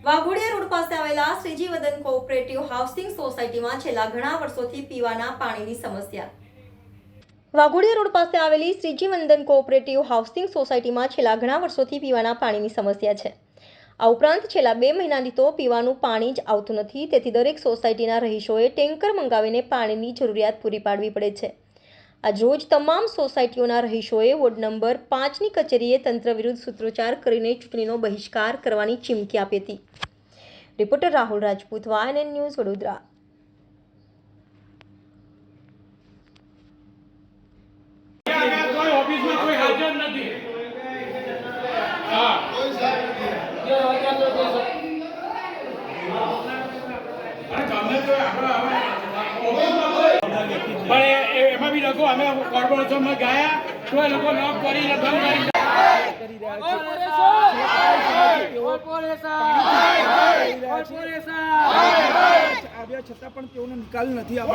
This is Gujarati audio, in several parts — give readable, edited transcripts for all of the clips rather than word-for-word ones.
વાઘોડિયા રોડ પાસે આવેલા શ્રીજી વદન કોઓપરેટિવ હાઉસિંગ સોસાયટીમાં છેલ્લા ઘણા વર્ષોથી પીવાના પાણીની સમસ્યા. વાઘોડિયા રોડ પાસે આવેલી શ્રીજી વંદન કોઓપરેટિવ હાઉસિંગ સોસાયટીમાં છેલ્લા ઘણા વર્ષોથી પીવાના પાણીની સમસ્યા છે. આ ઉપરાંત છેલ્લા 2 મહિનાથી તો પીવાનું પાણી જ આવતું નથી. તેથી દરેક સોસાયટીના રહીશોએ ટેન્કર મંગાવીને પાણીની જરૂરિયાત પૂરી પાડવી પડે છે. આજરોજ તમામ સોસાયટીઓના રહીશોએ વોર્ડ નંબર 5ની કચેરીએ તંત્ર વિરુદ્ધ સૂત્રોચ્ચાર કરીને ચૂંટણીનો બહિષ્કાર કરવાની ચીમકી આપી હતી. Reporter Rahul Rajput, YNN news, Vadodara. પણ એમાં બી લોકો અમે કોર્પોરેશનમાં ગયા તો એ લોકો લોક કરીને બંધ આવ્યા છતાં પણ તેઓનો નિકાલ નથી આવતો.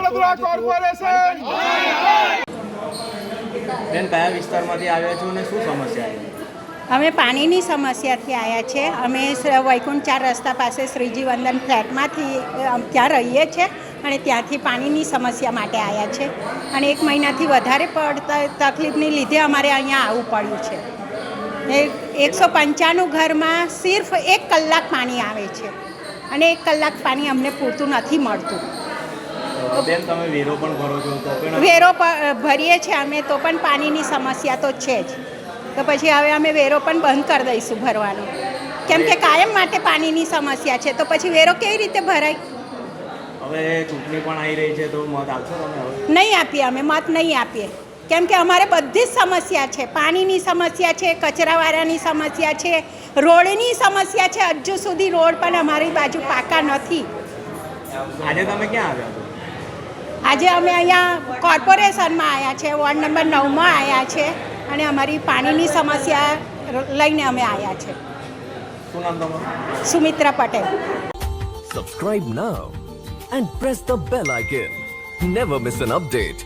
બેન, કયા વિસ્તારમાંથી આવ્યા છો અને શું સમસ્યા છે? અમે પાણીની સમસ્યાથી આવ્યા છે. અમે વૈકુંઠ 4 રસ્તા પાસે શ્રીજી વંદન ફ્લેટમાંથી ત્યાં રહીએ છીએ અને ત્યાંથી પાણીની સમસ્યા માટે આવ્યા છે. અને 1 મહિનાથી વધારે પડતા તકલીફની લીધે અમારે અહીંયા આવવું પડ્યું છે. 195 ઘરમાં સિર્ફ 1 કલાક પાણી આવે છે અને 1 કલાક પાણી અમને પૂરતું નથી મળતું. બેન, તમે વેરો પણ ભરો છો તો પણ વેરો ભરીએ છીએ અમે તો પણ પાણીની સમસ્યા તો છે જ. તો પછી હવે અમે વેરો પણ બંધ કરી દઈશું ભરવાનો, કેમ કે કાયમ માટે પાણીની સમસ્યા છે. તો પછી વેરો કેવી રીતે ભરાય? હવે ચૂંટણી પણ આવી રહી છે તો મત આપશો તમે? હવે નહીં આપીએ, અમે મત નહીં આપીએ, કેમ કે અમારે બધી જ સમસ્યા છે. પાણીની સમસ્યા છે, કચરાવાળાની સમસ્યા છે, રોડની સમસ્યા છે. હજુ સુધી રોડ પણ અમારી બાજુ પાકા નથી. આજે તમે ક્યાં આવ્યા છો? આજે અમે અહીંયા કોર્પોરેશનમાં આવ્યા છે, વોર્ડ નંબર 9માં આવ્યા છે અને અમારી પાણીની સમસ્યા લઈને અમે આવ્યા છે. શું નામ તમારું? Sumitra Patel. Subscribe now and press the bell icon. Never miss an update.